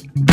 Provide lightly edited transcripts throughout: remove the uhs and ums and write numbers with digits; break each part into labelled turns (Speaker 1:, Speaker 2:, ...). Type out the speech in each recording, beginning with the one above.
Speaker 1: Welcome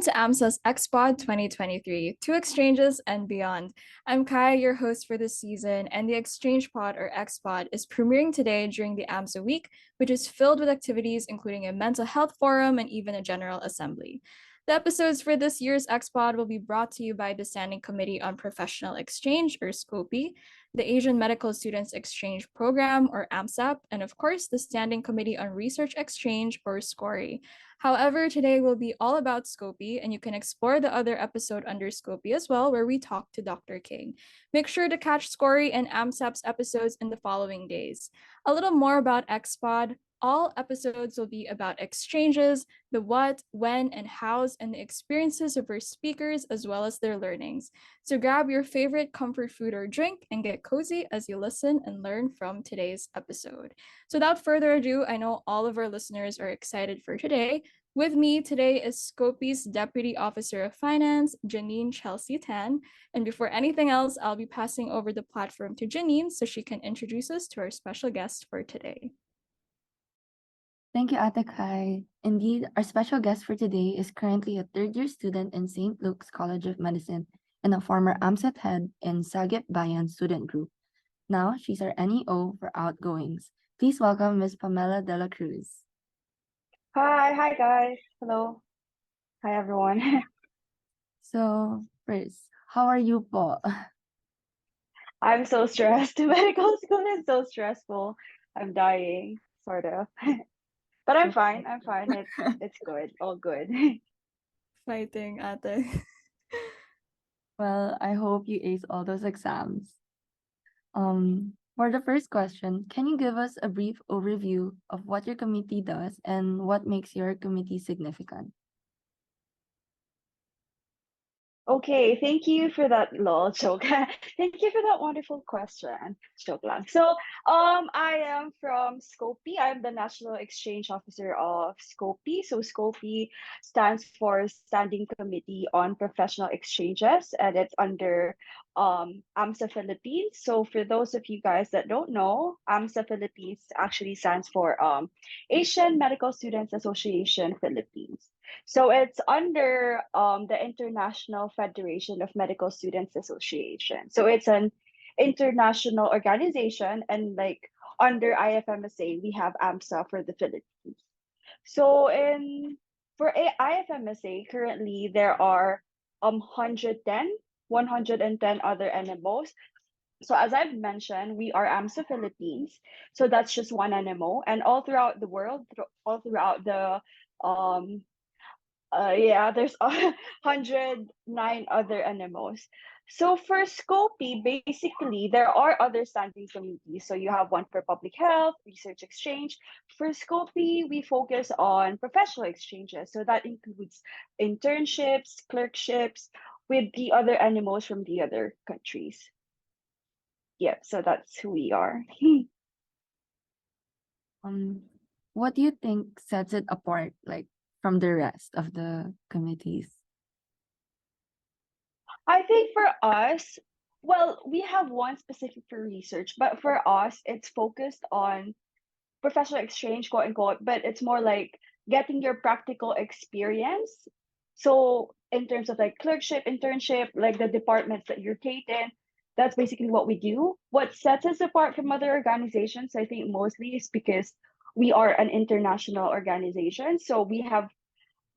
Speaker 1: to AMSA's ExpodPod 2023, Two Exchanges and Beyond. I'm Kaya, your host for this season, and the ExchangePod or ExpodPod is premiering today during the AMSA week, which is filled with activities including a mental health forum and even a general assembly. The episodes for this year's ExpodPod will be brought to you by the Standing Committee on Professional Exchange, or SCOPE, the Asian Medical Students Exchange Program, or AMSAP, and of course, the Standing Committee on Research Exchange, or SCORE. However, today will be all about Scopy, and you can explore the other episode under Scopy as well, where we talk to Dr. King. Make sure to catch Scory and AMSAP's episodes in the following days. A little more about XPod. All episodes will be about exchanges, the what, when, and hows, and the experiences of our speakers as well as their learnings. So grab your favorite comfort food or drink and get cozy as you listen and learn from today's episode. So without further ado, I know all of our listeners are excited for today. With me today is Scopy's Deputy Officer of Finance, Janine Chelsea Tan. And before anything else, I'll be passing over the platform to Janine so she can introduce us to our special guest for today.
Speaker 2: Thank you, Ate Kai. Indeed, our special guest for today is currently a third-year student in St. Luke's College of Medicine and a former AMSAT head in Sagip Bayan student group. Now, she's our NEO for Outgoings. Please welcome Ms. Pamela De La Cruz.
Speaker 3: Hi guys. Hello. Hi everyone.
Speaker 2: So, first, how are you po?
Speaker 3: I'm so stressed. Medical school is so stressful. I'm dying, sort of. But I'm fine. I'm fine. It's good. All good.
Speaker 1: Fighting, ate.
Speaker 2: Well, I hope you ace all those exams. For the first question, can you give us a brief overview of what your committee does and what makes your committee significant?
Speaker 3: Okay, thank you for that lol joke. Thank you for that wonderful question. Joke lang. So, I am from Scopy. I'm the National Exchange Officer of Scopy. So, Scopy stands for Standing Committee on Professional Exchanges, and it's under AMSA Philippines. So, for those of you guys that don't know, AMSA Philippines actually stands for Asian Medical Students Association Philippines. So it's under the International Federation of Medical Students Association. So it's an international organization, and like under IFMSA, we have AMSA for the Philippines. So in for IFMSA, currently there are 110 other NMOs. So as I've mentioned, we are AMSA Philippines. So that's just one NMO, and all throughout the world, all throughout the um yeah, there's 109 other NMOs. So for Scopy, basically, there are other standing committees. So you have one for public health, research exchange. For Scopy, we focus on professional exchanges. So that includes internships, clerkships with the other NMOs from the other countries. Yeah, so that's who we are.
Speaker 2: Um, what do you think sets it apart, like from the rest of the committees?
Speaker 3: I think for us, well, we have one specific for research, but for us, it's focused on professional exchange, quote unquote, but it's more like getting your practical experience. So, in terms of like clerkship, internship, like the departments that you're taking, that's basically what we do. What sets us apart from other organizations, I think mostly is because we are an international organization. So, we have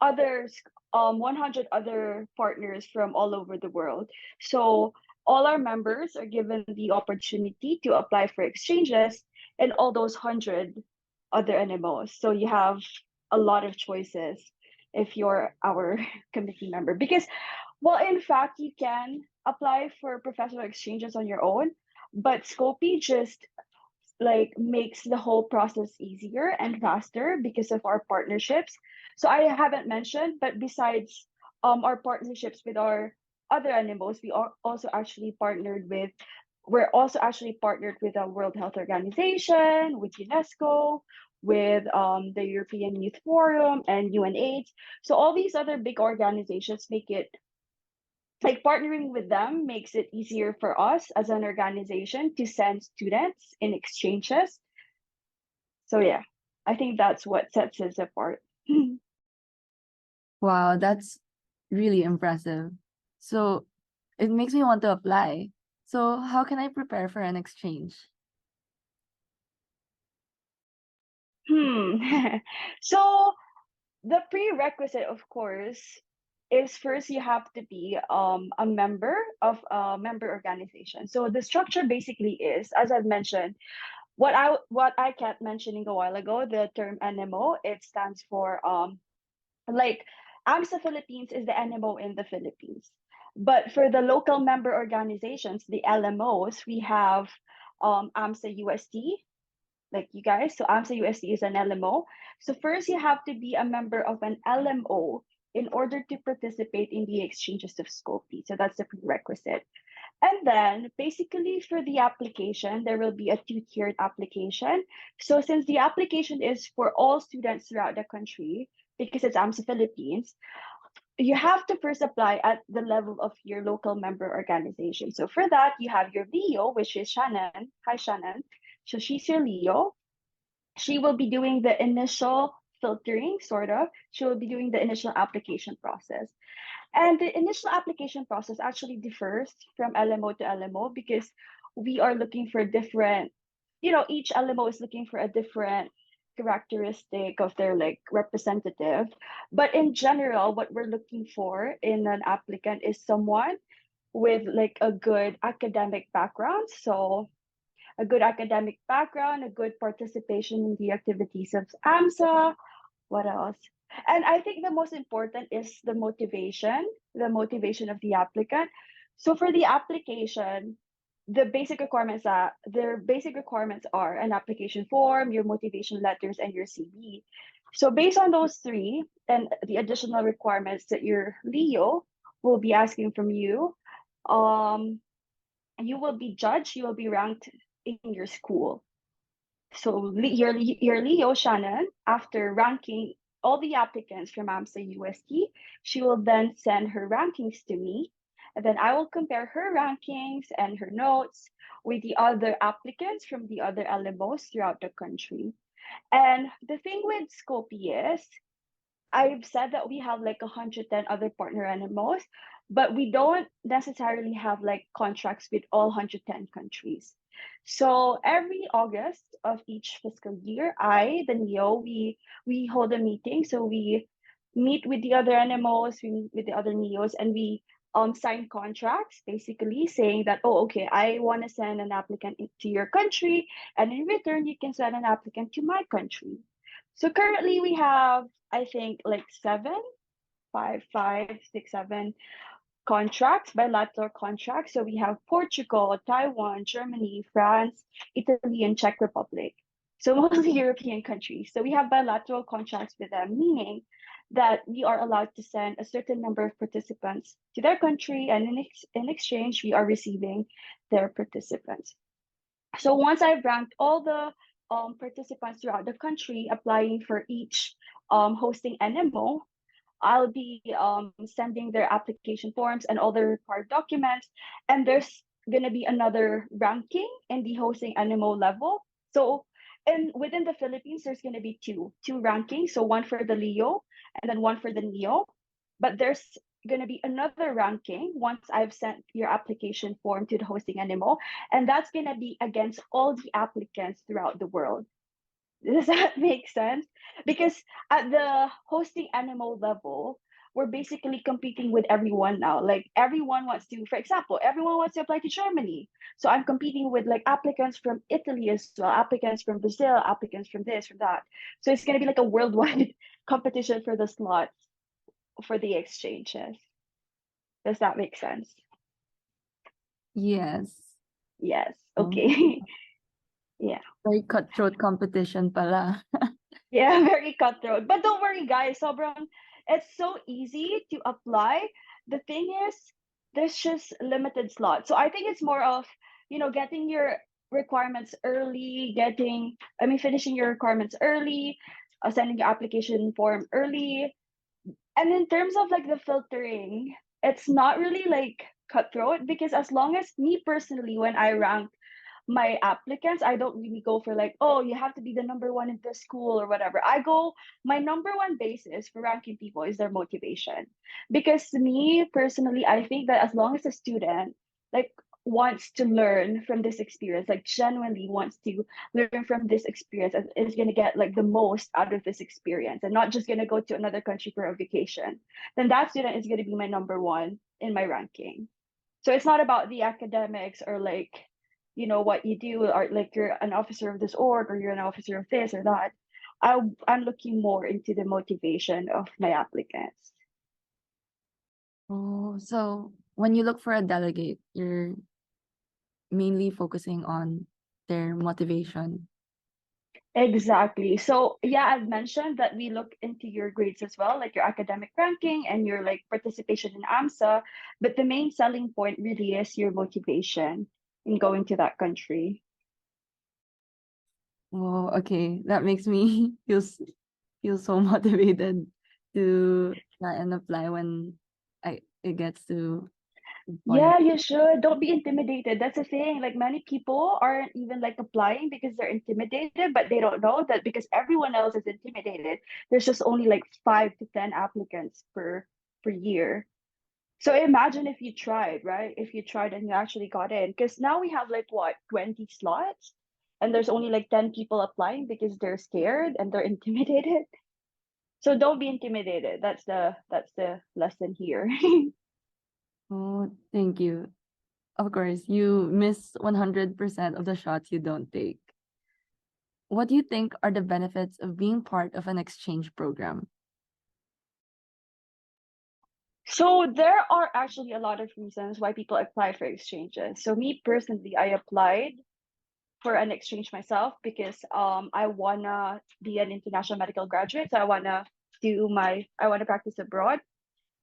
Speaker 3: others 100 other partners from all over the world. So all our members are given the opportunity to apply for exchanges in all those 100 other NMOs. So you have a lot of choices if you're our committee member, because well, in fact, you can apply for professional exchanges on your own, but Scopy just like makes the whole process easier and faster because of our partnerships. So I haven't mentioned, but besides our partnerships with our other animals, we are also actually partnered with we're also actually partnered with the World Health Organization, with UNESCO, with the European Youth Forum and UNAIDS. So all these other big organizations make it like partnering with them makes it easier for us as an organization to send students in exchanges. So yeah, I think that's what sets us apart.
Speaker 2: Wow, that's really impressive. So it makes me want to apply. So how can I prepare for an exchange?
Speaker 3: Hmm. So the prerequisite, of course, is first you have to be a member of a member organization. So the structure basically is, as I've mentioned, what I kept mentioning a while ago, the term NMO, it stands for like AMSA Philippines is the NMO in the Philippines. But for the local member organizations, the LMOs, we have AMSA-UST, like you guys. So AMSA-UST is an LMO. So first you have to be a member of an LMO in order to participate in the exchanges of Scope. So that's the prerequisite. And then basically for the application, there will be a two-tiered application. So since the application is for all students throughout the country, because it's AMSA Philippines, you have to first apply at the level of your local member organization. So for that, you have your Leo, which is Shannon. Hi, Shannon. So she's your Leo. She will be doing the initial filtering, sort of. She will be doing the initial application process. And the initial application process actually differs from LMO to LMO because we are looking for different, each LMO is looking for a different characteristic of their like representative. But in general, what we're looking for in an applicant is someone with like a good academic background. So a good academic background, a good participation in the activities of AMSA, what else? And I think the most important is the motivation of the applicant. So for the application, their basic requirements are an application form, your motivation letters, and your CV. So based on those three and the additional requirements that your Leo will be asking from you, um, you will be judged, you will be ranked in your school. So your Leo Shannon, after ranking all the applicants from AMSA-UST, she will then send her rankings to me, and then I will compare her rankings and her notes with the other applicants from the other LMOs throughout the country. And the thing with Scopy is I've said that we have like 110 other partner animals, but we don't necessarily have like contracts with all 110 countries. So every August of each fiscal year, the Neo, we hold a meeting. So we meet with the other NMOs, we meet with the other Neos, and we sign contracts basically saying that, oh, okay, I want to send an applicant to your country, and in return, you can send an applicant to my country. So currently we have, I think, like five, six, seven contracts, bilateral contracts. So we have Portugal, Taiwan, Germany, France, Italy, and Czech Republic. So mostly European countries. So we have bilateral contracts with them, meaning that we are allowed to send a certain number of participants to their country, and in exchange, we are receiving their participants. So once I've ranked all the participants throughout the country applying for each hosting NMO, I'll be sending their application forms and all the required documents. And there's going to be another ranking in the hosting NMO level. So within the Philippines, there's going to be two rankings. So one for the Leo and then one for the Neo. But there's going to be another ranking once I've sent your application form to the hosting NMO. And that's going to be against all the applicants throughout the world. Does that make sense? Because at the hosting animal level, we're basically competing with everyone now. Like everyone wants to, for example, everyone wants to apply to Germany. So I'm competing with like applicants from Italy as well, applicants from Brazil, applicants from this, from that. So it's going to be like a worldwide competition for the slots for the exchanges. Does that make sense?
Speaker 2: Yes.
Speaker 3: Yes.
Speaker 2: Oh,
Speaker 3: Okay. Yeah.
Speaker 2: very cutthroat competition pala.
Speaker 3: Yeah, very cutthroat. But don't worry, guys. Sobrang, it's so easy to apply. The thing is, there's just limited slots. So I think it's more of, getting your requirements early, finishing your requirements early, sending your application form early. And in terms of like the filtering, it's not really like cutthroat, because as long as me personally, when I rank my applicants, I don't really go for like, oh, you have to be the number one in this school or whatever. I go, my number one basis for ranking people is their motivation. Because me personally, I think that as long as a student like wants to learn from this experience, like genuinely wants to learn from this experience, and is going to get like the most out of this experience and not just going to go to another country for a vacation, then that student is going to be my number one in my ranking. So it's not about the academics or like, what you do, or like you're an officer of this org or you're an officer of this or that. I'm looking more into the motivation of my applicants.
Speaker 2: Oh, so when you look for a delegate, you're mainly focusing on their motivation.
Speaker 3: Exactly. So yeah, I've mentioned that we look into your grades as well, like your academic ranking and your like participation in AMSA, but the main selling point really is your motivation in going to that country.
Speaker 2: Oh, okay. That makes me feel so motivated to try and apply when it gets to the point.
Speaker 3: Yeah, you should. Don't be intimidated. That's the thing. Like many people aren't even like applying because they're intimidated, but they don't know that because everyone else is intimidated. There's just only like 5 to 10 applicants per year. So imagine if you tried, right? If you tried and you actually got in, because now we have like what, 20 slots, and there's only like 10 people applying because they're scared and they're intimidated. So don't be intimidated. That's the lesson here.
Speaker 2: Oh, thank you. Of course, you miss 100% of the shots you don't take. What do you think are the benefits of being part of an exchange program?
Speaker 3: So there are actually a lot of reasons why people apply for exchanges. So me personally, I applied for an exchange myself because I wanna be an international medical graduate. So I wanna practice abroad.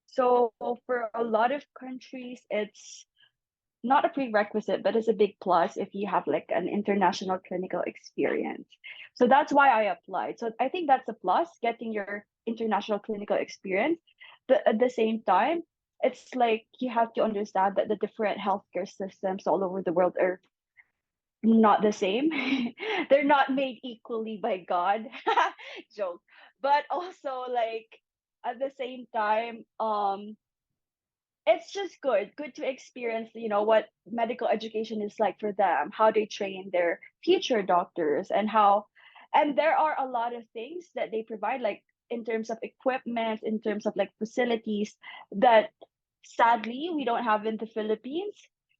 Speaker 3: So for a lot of countries, it's not a prerequisite, but it's a big plus if you have like an international clinical experience. So that's why I applied. So I think that's a plus, getting your international clinical experience. But at the same time, it's like you have to understand that the different healthcare systems all over the world are not the same. They're not made equally by God. Joke. But also like at the same time, it's just good to experience, what medical education is like for them, how they train their future doctors, and there are a lot of things that they provide, like in terms of equipment, in terms of like facilities that sadly we don't have in the Philippines.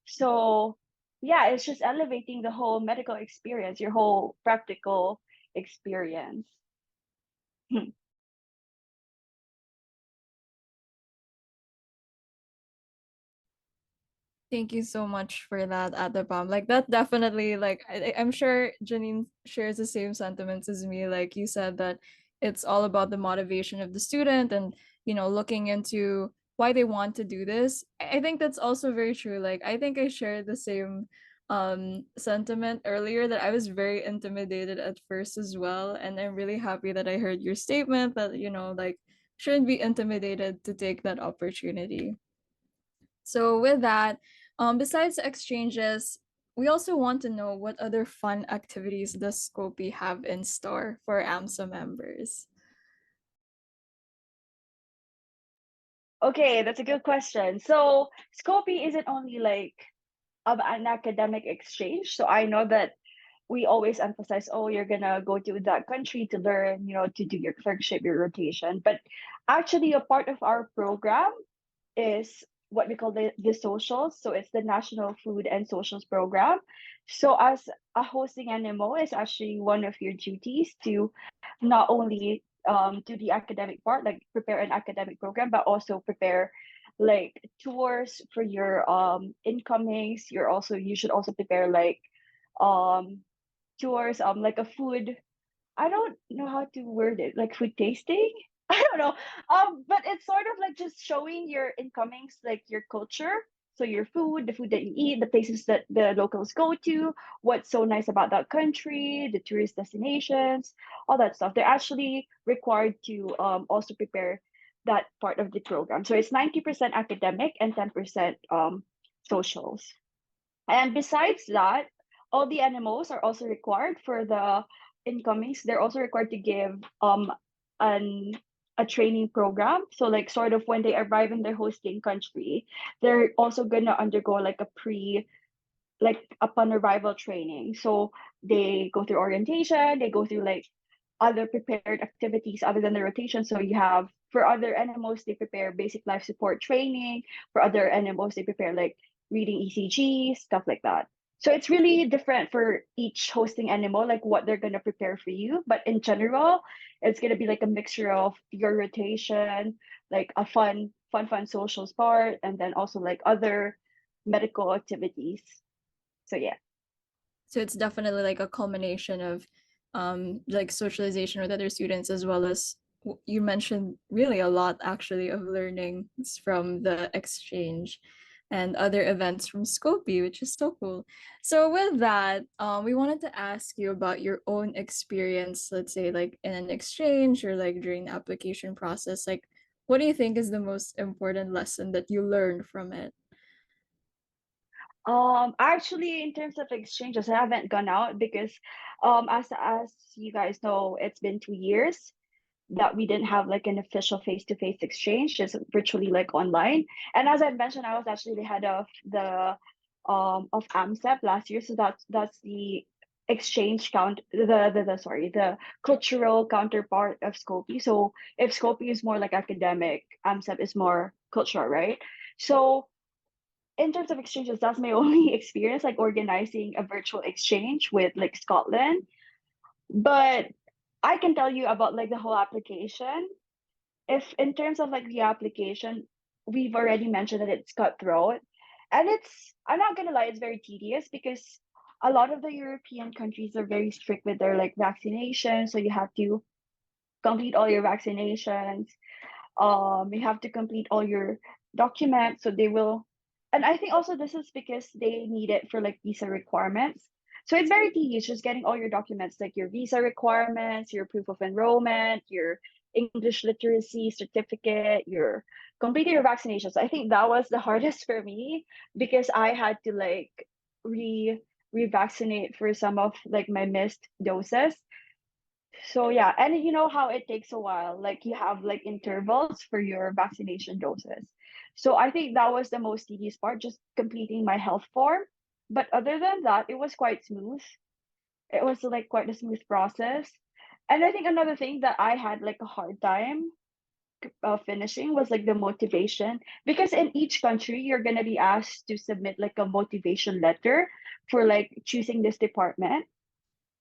Speaker 3: So yeah, it's just elevating the whole medical experience, your whole practical experience.
Speaker 1: Thank you so much for that, Atapam. Like that definitely like I'm sure Janine shares the same sentiments as me. Like you said that it's all about the motivation of the student and looking into why they want to do this. I think that's also very true. Like I think I shared the same sentiment earlier that I was very intimidated at first as well. And I'm really happy that I heard your statement that, like shouldn't be intimidated to take that opportunity. So with that, besides the exchanges, we also want to know what other fun activities does Scopy have in store for AMSA members.
Speaker 3: Okay, that's a good question. So Scopy isn't only like of an academic exchange. So I know that we always emphasize, oh, you're gonna go to that country to learn, to do your clerkship, your rotation. But actually, a part of our program is what we call the socials. So it's the National Food and Socials Program. So as a hosting NMO, is actually one of your duties to not only do the academic part, like prepare an academic program, but also prepare like tours for your incomings. You should also prepare like um tours, like a food, I don't know how to word it, like food tasting. I don't know. But it's sort of like just showing your incomings, like your culture. So your food, the food that you eat, the places that the locals go to, what's so nice about that country, the tourist destinations, all that stuff. They're actually required to also prepare that part of the program. So it's 90% academic and 10% socials. And besides that, all the NMOs are also required for the incomings. They're also required to give an a training program. So like sort of when they arrive in their hosting country, they're also gonna undergo like a pre like upon arrival training. So they go through orientation, they go through like other prepared activities other than the rotation. So you have for other NMOs, they prepare basic life support training. For other NMOs, they prepare like reading ECG, stuff like that. So it's really different for each hosting NMO, like what they're gonna prepare for you. But in general, it's gonna be like a mixture of your rotation, like a fun socials part, and then also like other medical activities. So yeah.
Speaker 1: So it's definitely like a culmination of like socialization with other students, as well as you mentioned really a lot actually of learning from the exchange and other events from Scopy, which is so cool. So with that, we wanted to ask you about your own experience, let's say like in an exchange or like during the application process. Like, what do you think is the most important lesson that you learned from it?
Speaker 3: Actually, in terms of exchanges, I haven't gone out because, as you guys know, it's been 2 years that we didn't have like an official face-to-face exchange, just virtually like online. And as I mentioned, I was actually the head of the of AMSEP last year, so that's the exchange count the sorry the cultural counterpart of Scopy. So if Scopy is more like academic, AMSEP is more cultural, right? So in terms of exchanges, that's my only experience, like organizing a virtual exchange with like Scotland. But I can tell you about like the whole application. If in terms of like the application, we've already mentioned that it's cutthroat. And I'm not gonna lie, it's very tedious because a lot of the European countries are very strict with their like vaccination. So you have to complete all your vaccinations, you have to complete all your documents, so they will. And I think also this is because they need it for like visa requirements, so it's very tedious just getting all your documents, like your visa requirements, your proof of enrollment, your English literacy certificate, your completing your vaccinations. I think that was the hardest for me because I had to like re revaccinate for some of like my missed doses. So yeah, and you know how it takes a while, like you have like intervals for your vaccination doses. So I think that was the most tedious part, just completing my health form. But other than that, it was quite smooth. It was like quite a smooth process. And I think another thing that I had like a hard time finishing was like the motivation, because in each country you're gonna be asked to submit like a motivation letter for like choosing this department.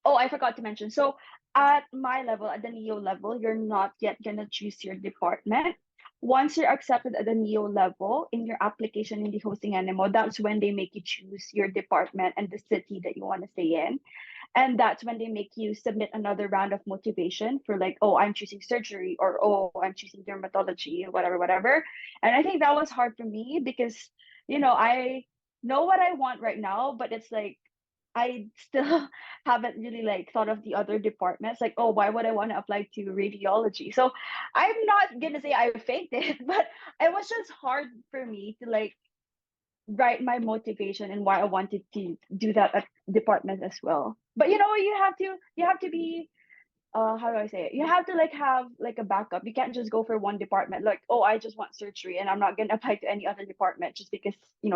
Speaker 3: Oh, I forgot to mention. So at my level, at the NEO level, you're not yet gonna choose your department. Once you're accepted at the NEO level in your application in the hosting NMO, that's when they make you choose your department and the city that you want to stay in. And that's when they make you submit another round of motivation for like, oh, I'm choosing surgery, or oh, I'm choosing dermatology, or whatever, whatever. And I think that was hard for me because, I know what I want right now, but it's like I still haven't really like thought of the other departments. Like, oh, why would I want to apply to radiology? So I'm not gonna say I faked it, but it was just hard for me to like write my motivation and why I wanted to do that at department as well. But you have to be how do I say it? You have to like have like a backup. You can't just go for one department. Like, oh, I just want surgery and I'm not gonna apply to any other department just because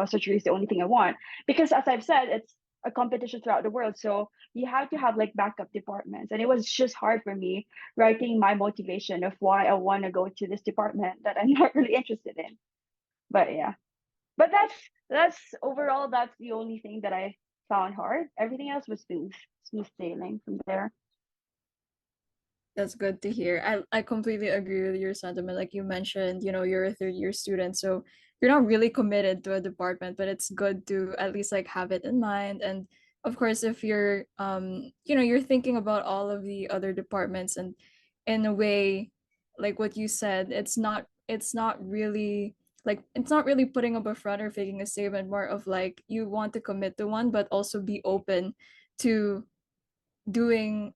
Speaker 3: surgery is the only thing I want. Because as I've said, it's a competition throughout the world. So you have to have like backup departments. And it was just hard for me writing my motivation of why I want to go to this department that I'm not really interested in. But yeah. But that's overall that's the only thing that I found hard. Everything else was smooth sailing from there.
Speaker 1: That's good to hear. I completely agree with your sentiment. Like you mentioned, you're a third year student, so you're not really committed to a department, but it's good to at least like have it in mind. And of course, if you're you're thinking about all of the other departments, and in a way, like what you said, it's not really putting up a front or faking a statement, more of like you want to commit to one, but also be open to doing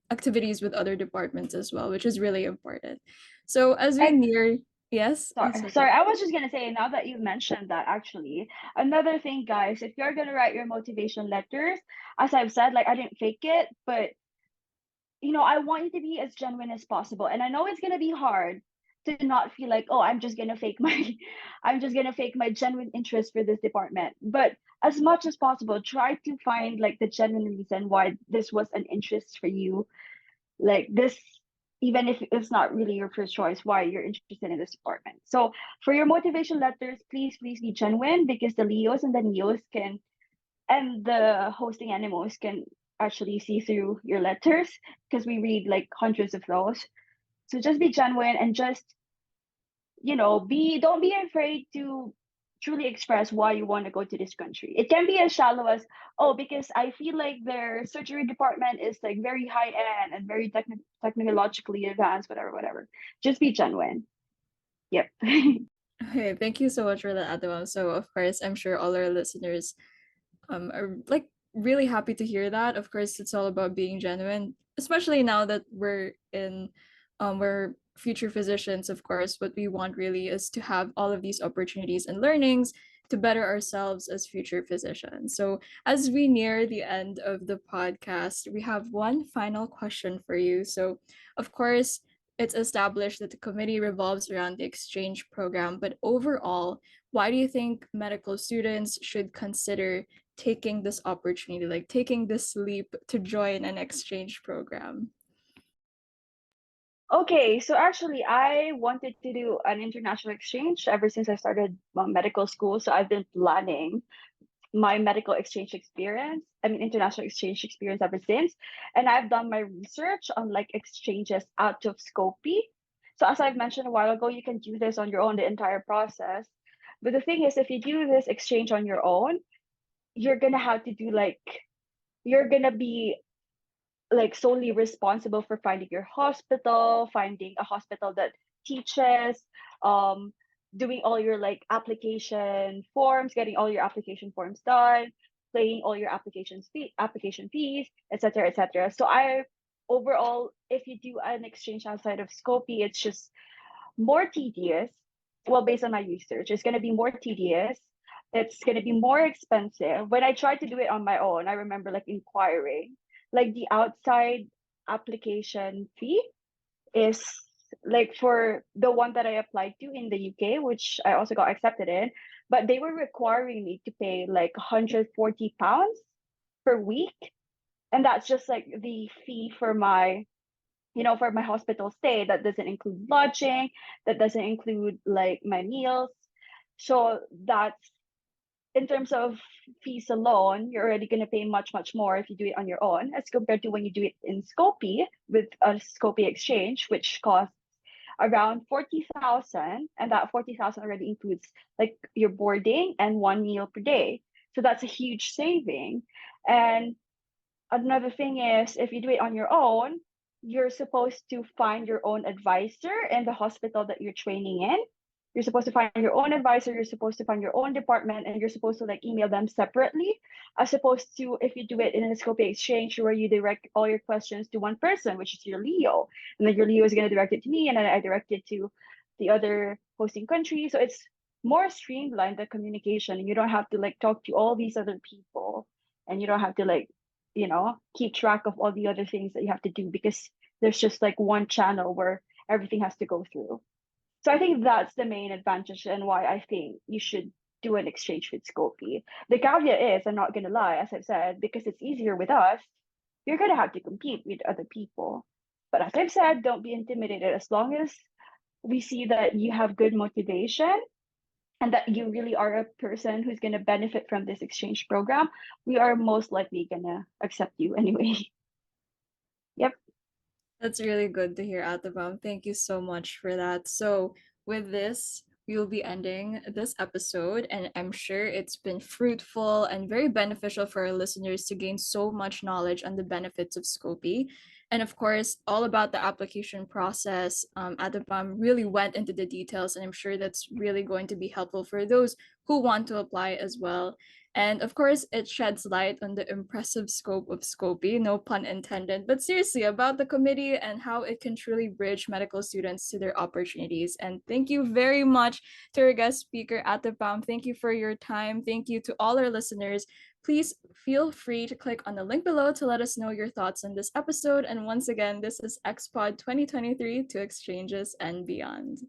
Speaker 1: activities with other departments as well, which is really important. So as we
Speaker 3: And
Speaker 1: near, yes, oh,
Speaker 3: sorry, I was just gonna say, now that you mentioned that, actually, another thing, guys, if you're gonna write your motivation letters, as I've said, like, I didn't fake it, but I want you to be as genuine as possible. And I know it's gonna be hard to not feel like, oh, I'm just gonna fake my I'm just gonna fake my genuine interest for this department. But as much as possible, try to find like the genuine reason why this was an interest for you. Like this, even if it's not really your first choice, why you're interested in this department. So for your motivation letters, please be genuine, because the Leos and the Neos can, and the hosting animals can actually see through your letters, because we read like hundreds of those. So just be genuine, and just, be don't be afraid to truly express why you want to go to this country. It can be as shallow as, oh, because I feel like their surgery department is like very high end and very technologically advanced, whatever. Just be genuine. Yep.
Speaker 1: okay, thank you so much for that, Adamam. So of course, I'm sure all our listeners are like really happy to hear that. Of course, it's all about being genuine, especially now that we're future physicians. Of course, what we want really is to have all of these opportunities and learnings to better ourselves as future physicians. So as we near the end of the podcast, we have one final question for you. So of course, it's established that the committee revolves around the exchange program, but overall, why do you think medical students should consider taking this opportunity, like taking this leap to join an exchange program?
Speaker 3: Okay, so actually, I wanted to do an international exchange ever since I started medical school. So I've been planning my medical exchange experience, I mean, international exchange experience ever since. And I've done my research on like exchanges out of Skopje. So as I've mentioned a while ago, you can do this on your own, the entire process. But the thing is, if you do this exchange on your own, you're gonna have to do like, you're gonna be like solely responsible for finding your hospital, finding a hospital that teaches, um, doing all your like application forms, getting all your application forms done, paying all your application fees, etc., etc. So I overall, if you do an exchange outside of Skopje, it's just more tedious. Well, based on my research, it's going to be more tedious. It's going to be more expensive. When I tried to do it on my own, I remember like inquiring, like the outside application fee is like for the one that I applied to in the UK, which I also got accepted in, but they were requiring me to pay like £140 per week. And that's just like the fee for my for my hospital stay. That doesn't include lodging, that doesn't include like my meals. So that's, in terms of fees alone, you're already going to pay much more if you do it on your own, as compared to when you do it in Skopje with a Skopje exchange, which costs around 40,000, and that 40,000 already includes like your boarding and one meal per day. So that's a huge saving. And another thing is, if you do it on your own, you're supposed to find your own advisor in the hospital that you're training in. You're supposed to find your own advisor, you're supposed to find your own department, and you're supposed to like email them separately, as opposed to if you do it in a Scopia exchange where you direct all your questions to one person, which is your Leo. And then your Leo is going to direct it to me, and then I direct it to the other hosting country. So it's more streamlined, the communication, and you don't have to like talk to all these other people, and you don't have to like keep track of all the other things that you have to do, because there's just like one channel where everything has to go through. So I think that's the main advantage, and why I think you should do an exchange with Scopy. The caveat is, I'm not gonna lie, as I've said, because it's easier with us, you're gonna have to compete with other people. But as I've said, don't be intimidated. As long as we see that you have good motivation and that you really are a person who's going to benefit from this exchange program, we are most likely going to accept you anyway. Yep.
Speaker 1: That's really good to hear, Atabam. Thank you so much for that. So, with this, we will be ending this episode, and I'm sure it's been fruitful and very beneficial for our listeners to gain so much knowledge on the benefits of Scopy. And of course, all about the application process. Atabam really went into the details, and I'm sure that's really going to be helpful for those who want to apply as well. And of course, it sheds light on the impressive scope of Scopy, no pun intended, but seriously about the committee and how it can truly bridge medical students to their opportunities. And thank you very much to our guest speaker, Atipam. Thank you for your time. Thank you to all our listeners. Please feel free to click on the link below to let us know your thoughts on this episode. And once again, this is XPod 2023 to exchanges and beyond.